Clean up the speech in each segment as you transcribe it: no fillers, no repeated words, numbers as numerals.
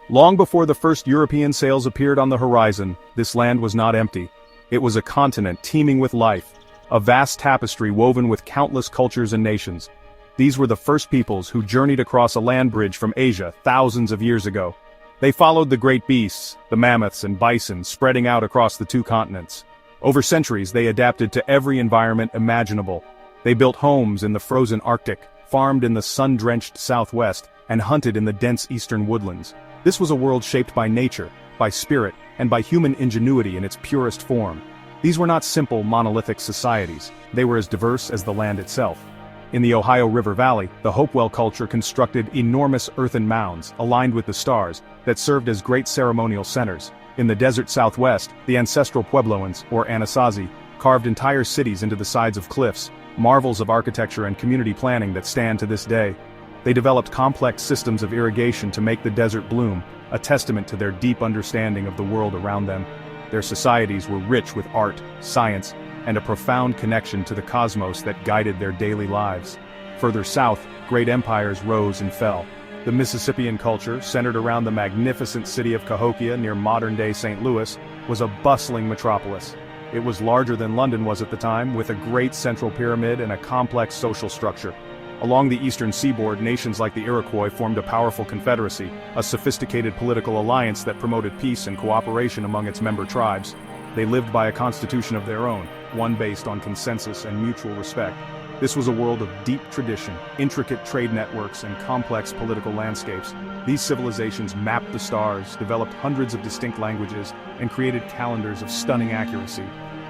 Long before the first European sails appeared on the horizon, this land was not empty. It was a continent teeming with life, a vast tapestry woven with countless cultures and nations. These were the first peoples who journeyed across a land bridge from Asia thousands of years ago. They followed the great beasts, the mammoths and bison spreading out across the two continents. Over centuries they adapted to every environment imaginable. They built homes in the frozen Arctic, farmed in the sun-drenched southwest, and hunted in the dense eastern woodlands. This was a world shaped by nature, by spirit, and by human ingenuity in its purest form. These were not simple monolithic societies, they were as diverse as the land itself. In the Ohio River Valley, the Hopewell culture constructed enormous earthen mounds, aligned with the stars, that served as great ceremonial centers. In the desert southwest, the ancestral Puebloans, or Anasazi, carved entire cities into the sides of cliffs, marvels of architecture and community planning that stand to this day. They developed complex systems of irrigation to make the desert bloom, a testament to their deep understanding of the world around them. Their societies were rich with art, science, and a profound connection to the cosmos that guided their daily lives. Further south, great empires rose and fell. The Mississippian culture, centered around the magnificent city of Cahokia near modern-day St. Louis, was a bustling metropolis. It was larger than London was at the time, with a great central pyramid and a complex social structure. Along the eastern seaboard, nations like the Iroquois formed a powerful confederacy, a sophisticated political alliance that promoted peace and cooperation among its member tribes. They lived by a constitution of their own, one based on consensus and mutual respect. This was a world of deep tradition, intricate trade networks, and complex political landscapes. These civilizations mapped the stars, developed hundreds of distinct languages, and created calendars of stunning accuracy.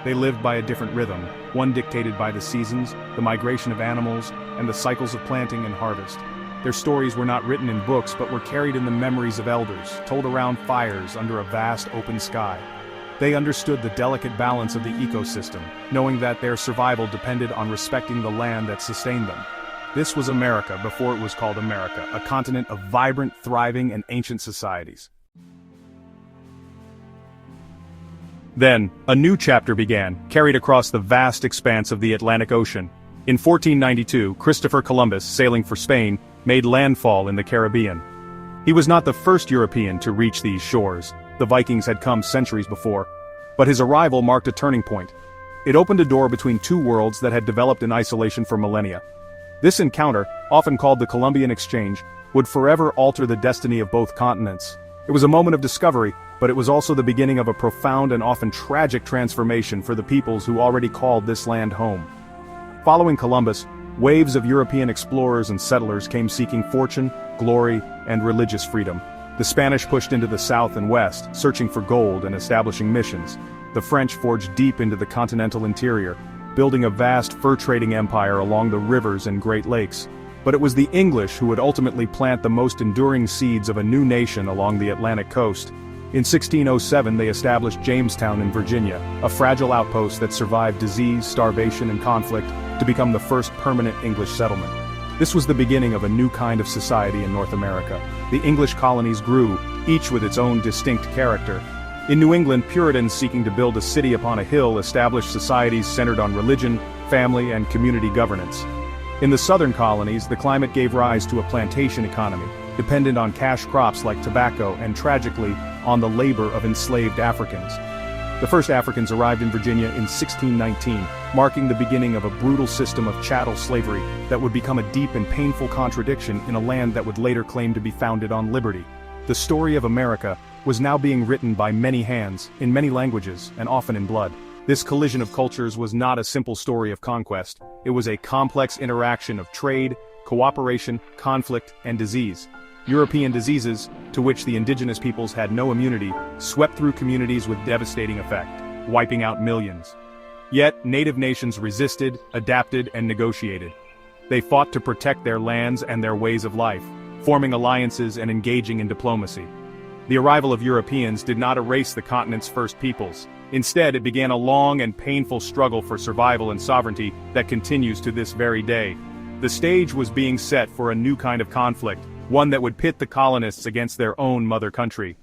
They lived by a different rhythm, one dictated by the seasons, the migration of animals, and the cycles of planting and harvest. Their stories were not written in books but were carried in the memories of elders, told around fires under a vast open sky. They understood the delicate balance of the ecosystem, knowing that their survival depended on respecting the land that sustained them. This was America before it was called America, a continent of vibrant, thriving, and ancient societies. Then, a new chapter began, carried across the vast expanse of the Atlantic Ocean. In 1492, Christopher Columbus, sailing for Spain, made landfall in the Caribbean. He was not the first European to reach these shores. The Vikings had come centuries before. But his arrival marked a turning point. It opened a door between two worlds that had developed in isolation for millennia. This encounter, often called the Columbian Exchange, would forever alter the destiny of both continents. It was a moment of discovery, but it was also the beginning of a profound and often tragic transformation for the peoples who already called this land home. Following Columbus, waves of European explorers and settlers came seeking fortune, glory, and religious freedom. The Spanish pushed into the south and west, searching for gold and establishing missions. The French forged deep into the continental interior, building a vast fur-trading empire along the rivers and Great Lakes. But it was the English who would ultimately plant the most enduring seeds of a new nation along the Atlantic coast. In 1607 they established Jamestown in Virginia, a fragile outpost that survived disease, starvation, and conflict, to become the first permanent English settlement. This was the beginning of a new kind of society in North America. The English colonies grew, each with its own distinct character. In New England, Puritans seeking to build a city upon a hill established societies centered on religion, family, and community governance. In the southern colonies, the climate gave rise to a plantation economy, dependent on cash crops like tobacco and, tragically, on the labor of enslaved Africans. The first Africans arrived in Virginia in 1619, marking the beginning of a brutal system of chattel slavery that would become a deep and painful contradiction in a land that would later claim to be founded on liberty. The story of America was now being written by many hands, in many languages, and often in blood. This collision of cultures was not a simple story of conquest. It was a complex interaction of trade, cooperation, conflict, and disease. European diseases, to which the indigenous peoples had no immunity, swept through communities with devastating effect, wiping out millions. Yet, native nations resisted, adapted, and negotiated. They fought to protect their lands and their ways of life, forming alliances and engaging in diplomacy. The arrival of Europeans did not erase the continent's first peoples. Instead, it began a long and painful struggle for survival and sovereignty that continues to this very day. The stage was being set for a new kind of conflict, one that would pit the colonists against their own mother country.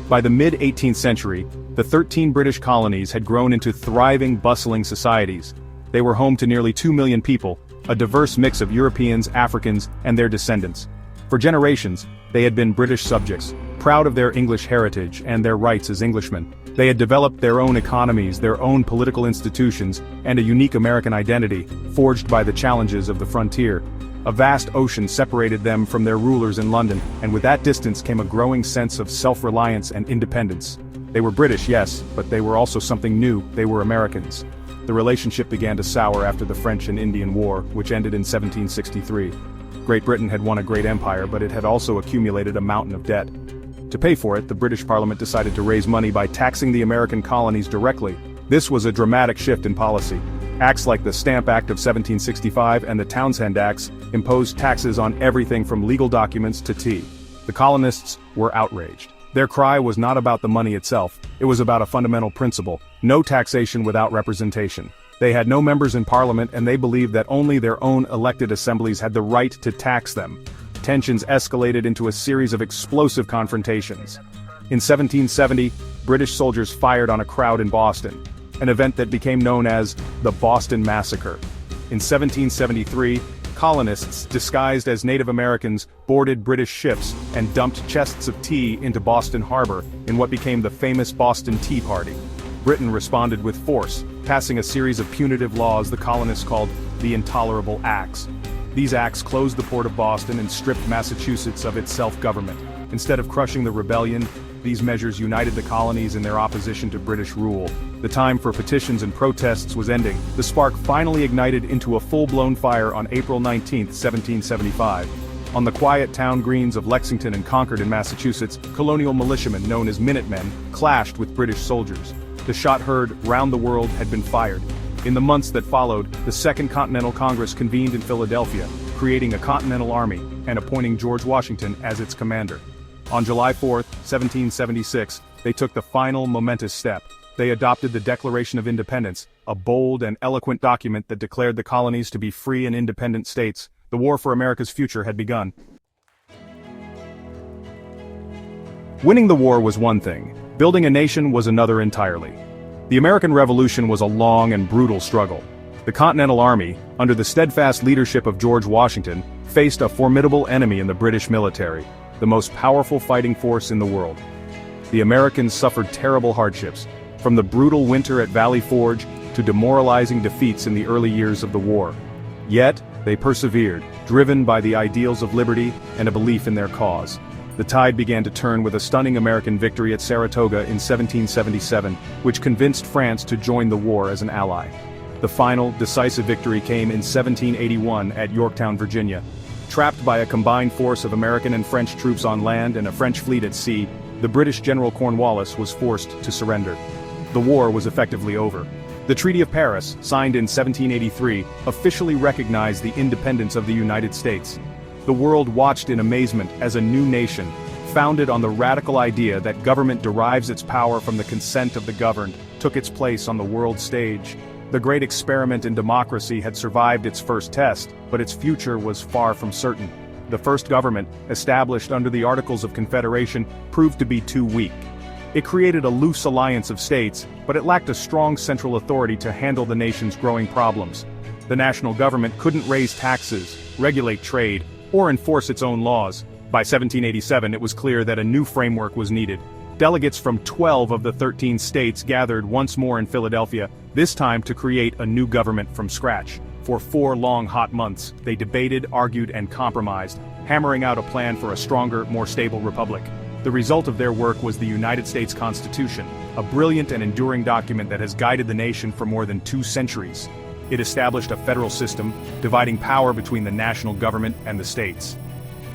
By the mid-18th century, the 13 British colonies had grown into thriving, bustling societies. They were home to nearly 2 million people, a diverse mix of Europeans, Africans, and their descendants. For generations, they had been British subjects, proud of their English heritage and their rights as Englishmen. They had developed their own economies, their own political institutions, and a unique American identity, forged by the challenges of the frontier. A vast ocean separated them from their rulers in London, and with that distance came a growing sense of self-reliance and independence. They were British, yes, but they were also something new. They were Americans. The relationship began to sour after the French and Indian War, which ended in 1763. Great Britain had won a great empire, but it had also accumulated a mountain of debt. To pay for it, the British Parliament decided to raise money by taxing the American colonies directly. This was a dramatic shift in policy. Acts like the Stamp Act of 1765 and the Townshend Acts imposed taxes on everything from legal documents to tea. The colonists were outraged. Their cry was not about the money itself, it was about a fundamental principle: no taxation without representation. They had no members in Parliament, and they believed that only their own elected assemblies had the right to tax them. Tensions escalated into a series of explosive confrontations. In 1770, British soldiers fired on a crowd in Boston, an event that became known as the Boston Massacre. In 1773, colonists, disguised as Native Americans, boarded British ships and dumped chests of tea into Boston Harbor in what became the famous Boston Tea Party. Britain responded with force, passing a series of punitive laws the colonists called the Intolerable Acts. These acts closed the port of Boston and stripped Massachusetts of its self-government. Instead of crushing the rebellion, these measures united the colonies in their opposition to British rule. The time for petitions and protests was ending. The spark finally ignited into a full-blown fire on April 19, 1775. On the quiet town greens of Lexington and Concord in Massachusetts, colonial militiamen known as Minutemen clashed with British soldiers. The shot heard round the world had been fired. In the months that followed, the Second Continental Congress convened in Philadelphia, creating a Continental Army and appointing George Washington as its commander. On July 4, 1776, they took the final momentous step. They adopted the Declaration of Independence, a bold and eloquent document that declared the colonies to be free and independent states. The war for America's future had begun. Winning the war was one thing. Building a nation was another entirely. The American Revolution was a long and brutal struggle. The Continental Army, under the steadfast leadership of George Washington, faced a formidable enemy in the British military, the most powerful fighting force in the world. The Americans suffered terrible hardships, from the brutal winter at Valley Forge to demoralizing defeats in the early years of the war. Yet, they persevered, driven by the ideals of liberty and a belief in their cause. The tide began to turn with a stunning American victory at Saratoga in 1777, which convinced France to join the war as an ally. The final, decisive victory came in 1781 at Yorktown, Virginia. Trapped by a combined force of American and French troops on land and a French fleet at sea, the British General Cornwallis was forced to surrender. The war was effectively over. The Treaty of Paris, signed in 1783, officially recognized the independence of the United States. The world watched in amazement as a new nation, founded on the radical idea that government derives its power from the consent of the governed, took its place on the world stage. The great experiment in democracy had survived its first test, but its future was far from certain. The first government, established under the Articles of Confederation, proved to be too weak. It created a loose alliance of states, but it lacked a strong central authority to handle the nation's growing problems. The national government couldn't raise taxes, regulate trade, or enforce its own laws. By 1787, it was clear that a new framework was needed. Delegates from 12 of the 13 states gathered once more in Philadelphia, this time to create a new government from scratch. For 4 long hot months, they debated, argued, and compromised, hammering out a plan for a stronger, more stable republic. The result of their work was the United States Constitution, a brilliant and enduring document that has guided the nation for more than 2 centuries. It established a federal system, dividing power between the national government and the states.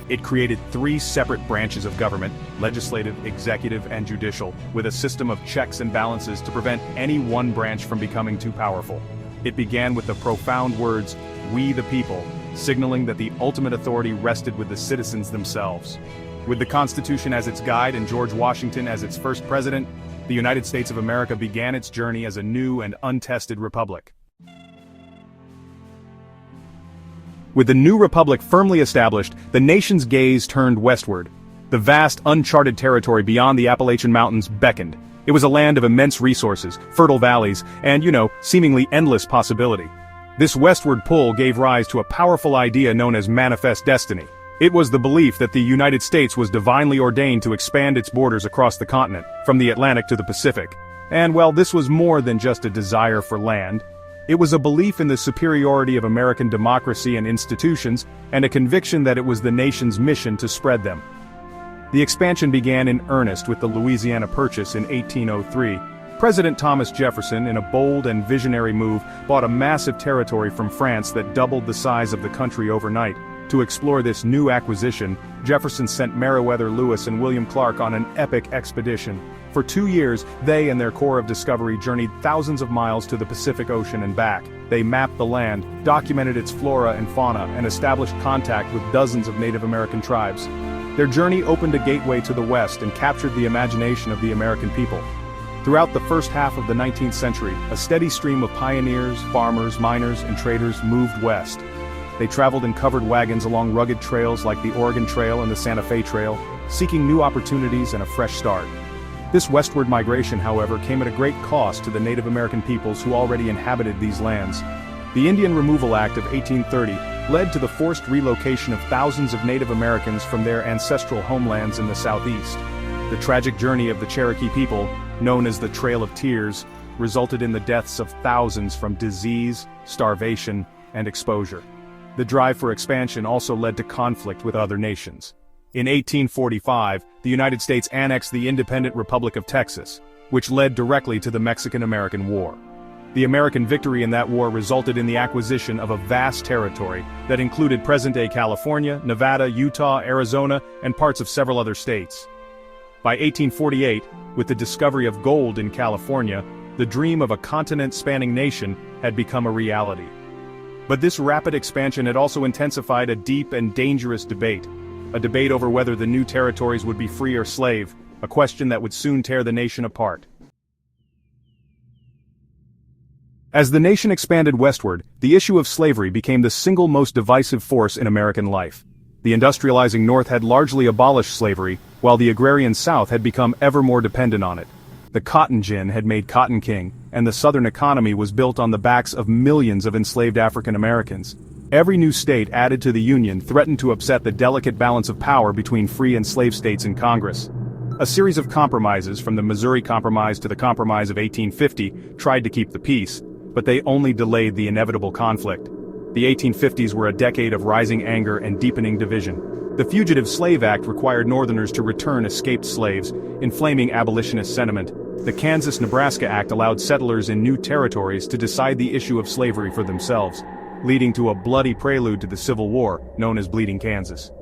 It created 3 separate branches of government, legislative, executive, and judicial, with a system of checks and balances to prevent any one branch from becoming too powerful. It began with the profound words, "We the people," signaling that the ultimate authority rested with the citizens themselves. With the Constitution as its guide and George Washington as its first president, the United States of America began its journey as a new and untested republic. With the new republic firmly established, the nation's gaze turned westward. The vast, uncharted territory beyond the Appalachian Mountains beckoned. It was a land of immense resources, fertile valleys, and, seemingly endless possibility. This westward pull gave rise to a powerful idea known as manifest destiny. It was the belief that the United States was divinely ordained to expand its borders across the continent, from the Atlantic to the Pacific. And well, this was more than just a desire for land. It was a belief in the superiority of American democracy and institutions, and a conviction that it was the nation's mission to spread them. The expansion began in earnest with the Louisiana Purchase in 1803. President Thomas Jefferson, in a bold and visionary move, bought a massive territory from France that doubled the size of the country overnight. To explore this new acquisition, Jefferson sent Meriwether Lewis and William Clark on an epic expedition. For 2 years, they and their Corps of Discovery journeyed thousands of miles to the Pacific Ocean and back. They mapped the land, documented its flora and fauna, and established contact with dozens of Native American tribes. Their journey opened a gateway to the West and captured the imagination of the American people. Throughout the first half of the 19th century, a steady stream of pioneers, farmers, miners, and traders moved west. They traveled in covered wagons along rugged trails like the Oregon Trail and the Santa Fe Trail, seeking new opportunities and a fresh start. This westward migration, however, came at a great cost to the Native American peoples who already inhabited these lands. The Indian Removal Act of 1830 led to the forced relocation of thousands of Native Americans from their ancestral homelands in the southeast. The tragic journey of the Cherokee people, known as the Trail of Tears, resulted in the deaths of thousands from disease, starvation, and exposure. The drive for expansion also led to conflict with other nations. In 1845, the United States annexed the independent Republic of Texas, which led directly to the Mexican-American War. The American victory in that war resulted in the acquisition of a vast territory that included present-day California, Nevada, Utah, Arizona, and parts of several other states. By 1848, with the discovery of gold in California, the dream of a continent-spanning nation had become a reality. But this rapid expansion had also intensified a deep and dangerous debate. A debate over whether the new territories would be free or slave, a question that would soon tear the nation apart. As the nation expanded westward, the issue of slavery became the single most divisive force in American life. The industrializing North had largely abolished slavery, while the agrarian South had become ever more dependent on it. The cotton gin had made cotton king, and the Southern economy was built on the backs of millions of enslaved African Americans. Every new state added to the Union threatened to upset the delicate balance of power between free and slave states in Congress. A series of compromises, from the Missouri Compromise to the Compromise of 1850, tried to keep the peace, but they only delayed the inevitable conflict. The 1850s were a decade of rising anger and deepening division. The Fugitive Slave Act required Northerners to return escaped slaves, inflaming abolitionist sentiment. The Kansas-Nebraska Act allowed settlers in new territories to decide the issue of slavery for themselves, leading to a bloody prelude to the Civil War, known as Bleeding Kansas.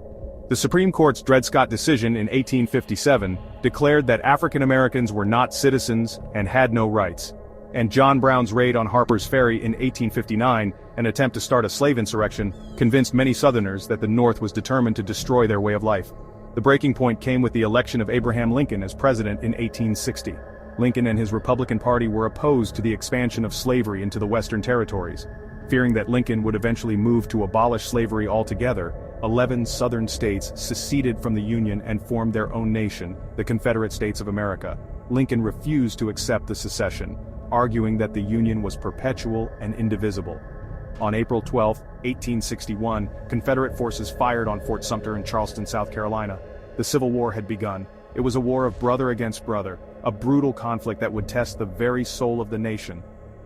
The Supreme Court's Dred Scott decision in 1857 declared that African Americans were not citizens and had no rights. And John Brown's raid on Harper's Ferry in 1859, an attempt to start a slave insurrection, convinced many Southerners that the North was determined to destroy their way of life. The breaking point came with the election of Abraham Lincoln as president in 1860. Lincoln and his Republican Party were opposed to the expansion of slavery into the Western territories. Fearing that Lincoln would eventually move to abolish slavery altogether, 11 Southern states seceded from the Union and formed their own nation, the Confederate States of America. Lincoln refused to accept the secession, arguing that the Union was perpetual and indivisible. On April 12, 1861, Confederate forces fired on Fort Sumter in Charleston, South Carolina. The Civil War had begun. It was a war of brother against brother, a brutal conflict that would test the very soul of the nation.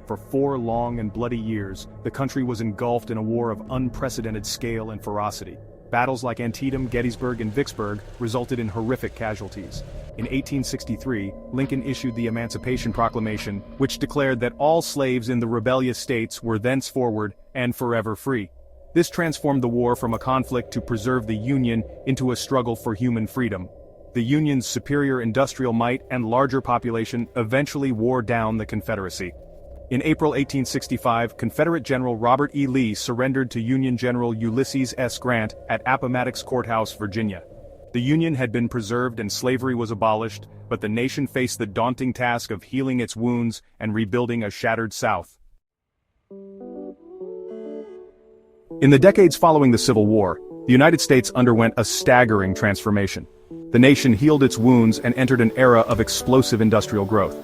For 4 long and bloody years, the country was engulfed in a war of unprecedented scale and ferocity. Battles like Antietam, Gettysburg, and Vicksburg resulted in horrific casualties. In 1863, Lincoln issued the Emancipation Proclamation, which declared that all slaves in the rebellious states were thenceforward and forever free. This transformed the war from a conflict to preserve the Union into a struggle for human freedom. The Union's superior industrial might and larger population eventually wore down the Confederacy. In April 1865, Confederate General Robert E. Lee surrendered to Union General Ulysses S. Grant at Appomattox Courthouse, Virginia. The Union had been preserved and slavery was abolished, but the nation faced the daunting task of healing its wounds and rebuilding a shattered South. In the decades following the Civil War, the United States underwent a staggering transformation. The nation healed its wounds and entered an era of explosive industrial growth.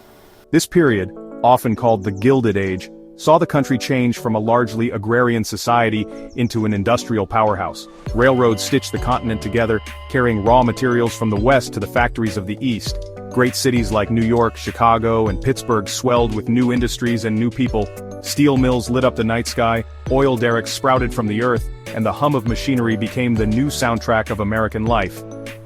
This period, often called the Gilded Age, saw the country change from a largely agrarian society into an industrial powerhouse. Railroads stitched the continent together, carrying raw materials from the west to the factories of the east. Great cities like New York, Chicago, and Pittsburgh swelled with new industries and new people. Steel mills lit up the night sky, oil derricks sprouted from the earth, and the hum of machinery became the new soundtrack of American life.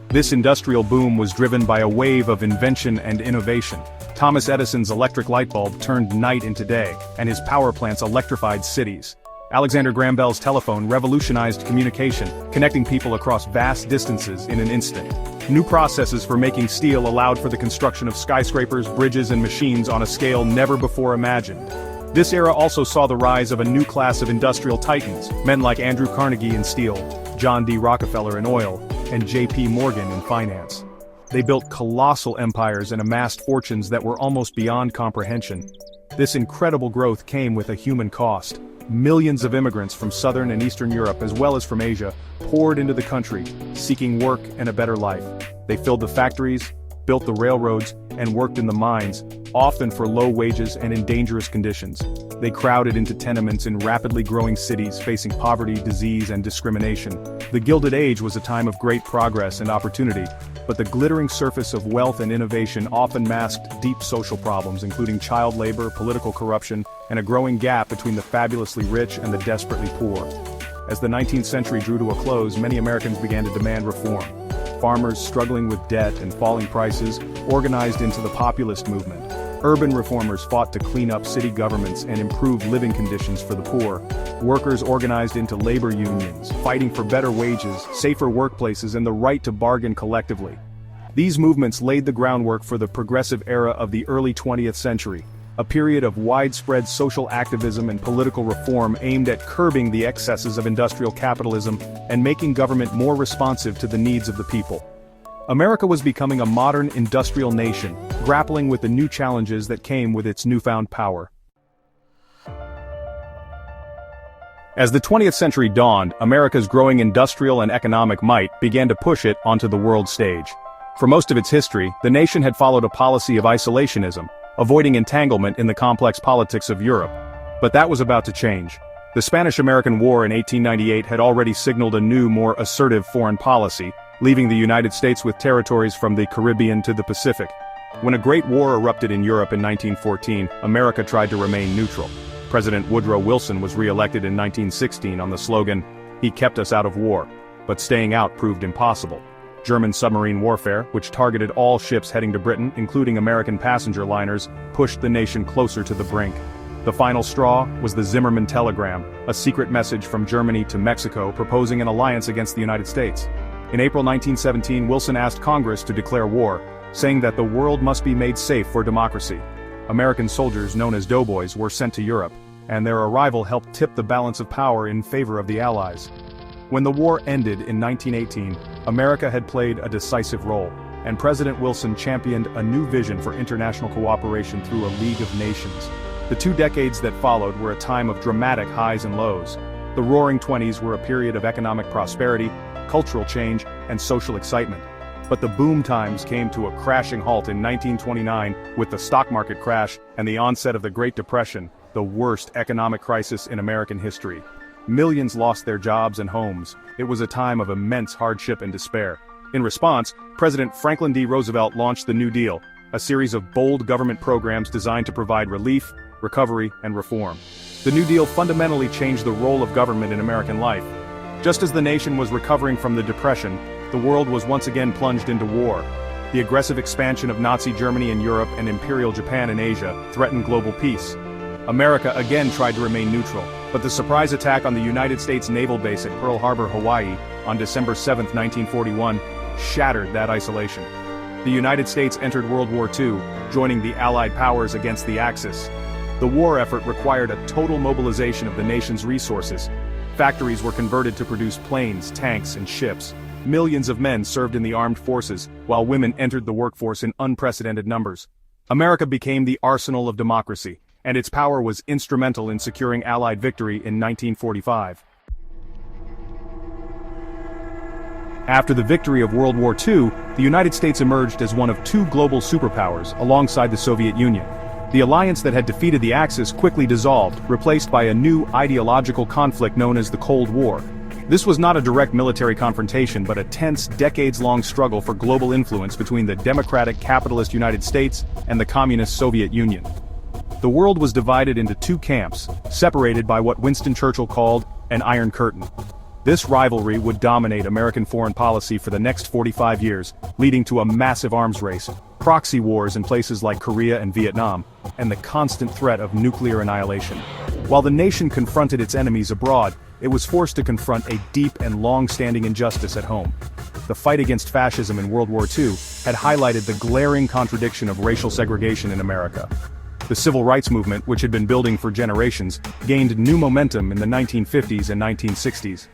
This industrial boom was driven by a wave of invention and innovation. Thomas Edison's electric light bulb turned night into day, and his power plants electrified cities. Alexander Graham Bell's telephone revolutionized communication, connecting people across vast distances in an instant. New processes for making steel allowed for the construction of skyscrapers, bridges, and machines on a scale never before imagined. This era also saw the rise of a new class of industrial titans, men like Andrew Carnegie in steel, John D. Rockefeller in oil, and J.P. Morgan in finance. They built colossal empires and amassed fortunes that were almost beyond comprehension. This incredible growth came with a human cost. Millions of immigrants from Southern and Eastern Europe as well as from Asia poured into the country, seeking work and a better life. They filled the factories, built the railroads, and worked in the mines, often for low wages and in dangerous conditions. They crowded into tenements in rapidly growing cities facing poverty, disease, and discrimination. The Gilded Age was a time of great progress and opportunity, but the glittering surface of wealth and innovation often masked deep social problems including child labor, political corruption, and a growing gap between the fabulously rich and the desperately poor. As the 19th century drew to a close, many Americans began to demand reform. Farmers struggling with debt and falling prices organized into the populist movement. Urban reformers fought to clean up city governments and improve living conditions for the poor. Workers organized into labor unions, fighting for better wages, safer workplaces, and the right to bargain collectively. These movements laid the groundwork for the progressive era of the early 20th century, a period of widespread social activism and political reform aimed at curbing the excesses of industrial capitalism and making government more responsive to the needs of the people. America was becoming a modern industrial nation, grappling with the new challenges that came with its newfound power. As the 20th century dawned, America's growing industrial and economic might began to push it onto the world stage. For most of its history, the nation had followed a policy of isolationism, avoiding entanglement in the complex politics of Europe. But that was about to change. The Spanish-American War in 1898 had already signaled a new, more assertive foreign policy, leaving the United States with territories from the Caribbean to the Pacific. When a great war erupted in Europe in 1914, America tried to remain neutral. President Woodrow Wilson was re-elected in 1916 on the slogan, "He kept us out of war," but staying out proved impossible. German submarine warfare, which targeted all ships heading to Britain, including American passenger liners, pushed the nation closer to the brink. The final straw was the Zimmermann Telegram, a secret message from Germany to Mexico proposing an alliance against the United States. In April 1917, Wilson asked Congress to declare war, saying that the world must be made safe for democracy. American soldiers known as doughboys were sent to Europe, and their arrival helped tip the balance of power in favor of the Allies. When the war ended in 1918, America had played a decisive role, and President Wilson championed a new vision for international cooperation through a League of Nations. The 2 decades that followed were a time of dramatic highs and lows. The Roaring Twenties were a period of economic prosperity, cultural change, and social excitement. But the boom times came to a crashing halt in 1929 with the stock market crash and the onset of the Great Depression, the worst economic crisis in American history. Millions lost their jobs and homes. It was a time of immense hardship and despair. In response, President Franklin D. Roosevelt launched the New Deal, a series of bold government programs designed to provide relief, recovery, and reform. The New Deal fundamentally changed the role of government in American life. Just as the nation was recovering from the Depression, the world was once again plunged into war. The aggressive expansion of Nazi Germany in Europe and Imperial Japan in Asia threatened global peace. America again tried to remain neutral, but the surprise attack on the United States naval base at Pearl Harbor, Hawaii, on December 7, 1941, shattered that isolation. The United States entered World War II, joining the Allied powers against the Axis. The war effort required a total mobilization of the nation's resources. Factories were converted to produce planes, tanks, and ships. Millions of men served in the armed forces, while women entered the workforce in unprecedented numbers. America became the arsenal of democracy, and its power was instrumental in securing Allied victory in 1945. After the victory of World War II, the United States emerged as one of 2 global superpowers alongside the Soviet Union. The alliance that had defeated the Axis quickly dissolved, replaced by a new ideological conflict known as the Cold War. This was not a direct military confrontation but a tense, decades-long struggle for global influence between the democratic capitalist United States and the communist Soviet Union. The world was divided into two camps, separated by what Winston Churchill called an Iron Curtain. This rivalry would dominate American foreign policy for the next 45 years, leading to a massive arms race, proxy wars in places like Korea and Vietnam, and the constant threat of nuclear annihilation. While the nation confronted its enemies abroad, it was forced to confront a deep and long-standing injustice at home. The fight against fascism in World War II had highlighted the glaring contradiction of racial segregation in America. The civil rights movement, which had been building for generations, gained new momentum in the 1950s and 1960s.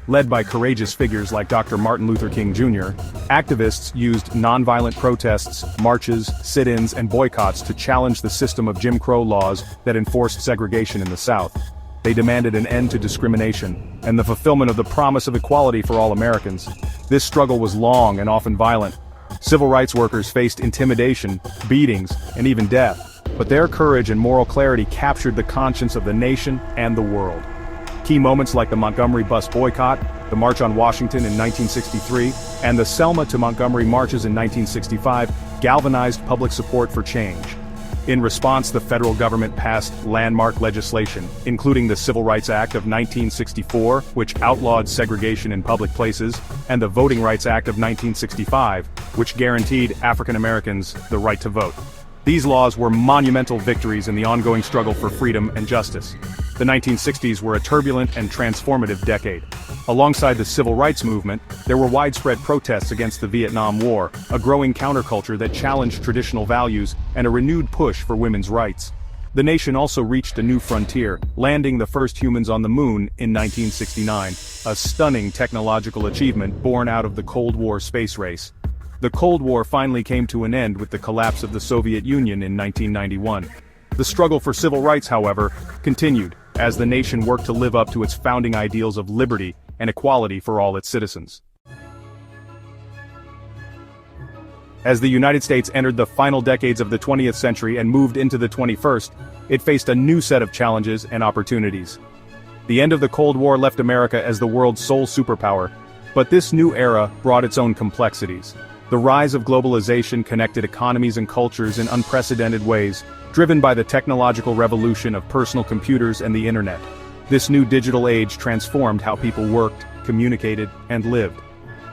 Led by courageous figures like Dr. Martin Luther King Jr., activists used nonviolent protests, marches, sit-ins, and boycotts to challenge the system of Jim Crow laws that enforced segregation in the South. They demanded an end to discrimination, and the fulfillment of the promise of equality for all Americans. This struggle was long and often violent. Civil rights workers faced intimidation, beatings, and even death. But their courage and moral clarity captured the conscience of the nation and the world. Key moments like the Montgomery bus boycott, the March on Washington in 1963, and the Selma to Montgomery marches in 1965 galvanized public support for change. In response, the federal government passed landmark legislation, including the Civil Rights Act of 1964, which outlawed segregation in public places, and the Voting Rights Act of 1965, which guaranteed African Americans the right to vote. These laws were monumental victories in the ongoing struggle for freedom and justice. The 1960s were a turbulent and transformative decade. Alongside the civil rights movement, there were widespread protests against the Vietnam War, a growing counterculture that challenged traditional values, and a renewed push for women's rights. The nation also reached a new frontier, landing the first humans on the moon in 1969, a stunning technological achievement born out of the Cold War space race. The Cold War finally came to an end with the collapse of the Soviet Union in 1991. The struggle for civil rights, however, continued, as the nation worked to live up to its founding ideals of liberty and equality for all its citizens. As the United States entered the final decades of the 20th century and moved into the 21st, it faced a new set of challenges and opportunities. The end of the Cold War left America as the world's sole superpower, but this new era brought its own complexities. The rise of globalization connected economies and cultures in unprecedented ways, driven by the technological revolution of personal computers and the internet. This new digital age transformed how people worked, communicated, and lived.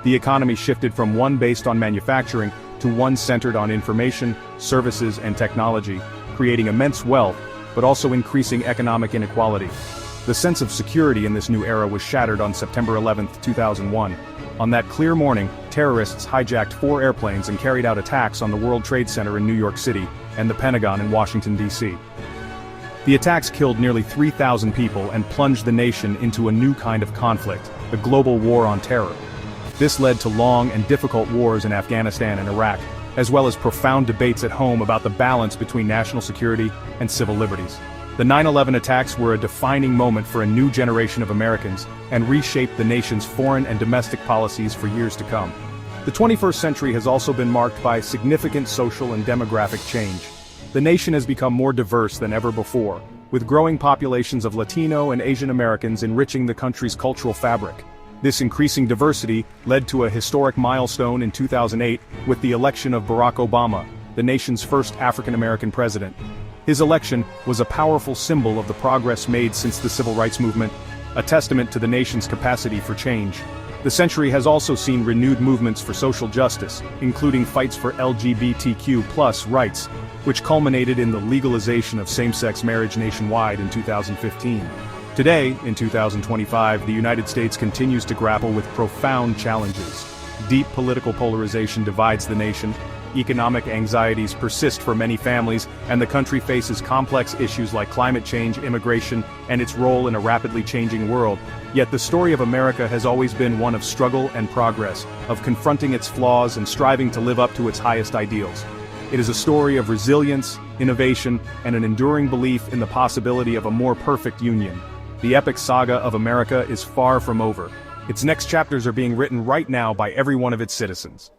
The economy shifted from one based on manufacturing to one centered on information, services, and technology, creating immense wealth, but also increasing economic inequality. The sense of security in this new era was shattered on September 11, 2001. On that clear morning, terrorists hijacked 4 airplanes and carried out attacks on the World Trade Center in New York City and the Pentagon in Washington, D.C. The attacks killed nearly 3,000 people and plunged the nation into a new kind of conflict, the global war on terror. This led to long and difficult wars in Afghanistan and Iraq, as well as profound debates at home about the balance between national security and civil liberties. The 9/11 attacks were a defining moment for a new generation of Americans and reshaped the nation's foreign and domestic policies for years to come. The 21st century has also been marked by significant social and demographic change. The nation has become more diverse than ever before, with growing populations of Latino and Asian Americans enriching the country's cultural fabric. This increasing diversity led to a historic milestone in 2008 with the election of Barack Obama, the nation's first African-American president. His election was a powerful symbol of the progress made since the civil rights movement, a testament to the nation's capacity for change. The century has also seen renewed movements for social justice, including fights for LGBTQ+ rights, which culminated in the legalization of same-sex marriage nationwide in 2015. Today, in 2025, the United States continues to grapple with profound challenges. Deep political polarization divides the nation, economic anxieties persist for many families, and the country faces complex issues like climate change, immigration, and its role in a rapidly changing world. Yet the story of America has always been one of struggle and progress, of confronting its flaws and striving to live up to its highest ideals. It is a story of resilience, innovation, and an enduring belief in the possibility of a more perfect union. The epic saga of America is far from over. Its next chapters are being written right now by every one of its citizens.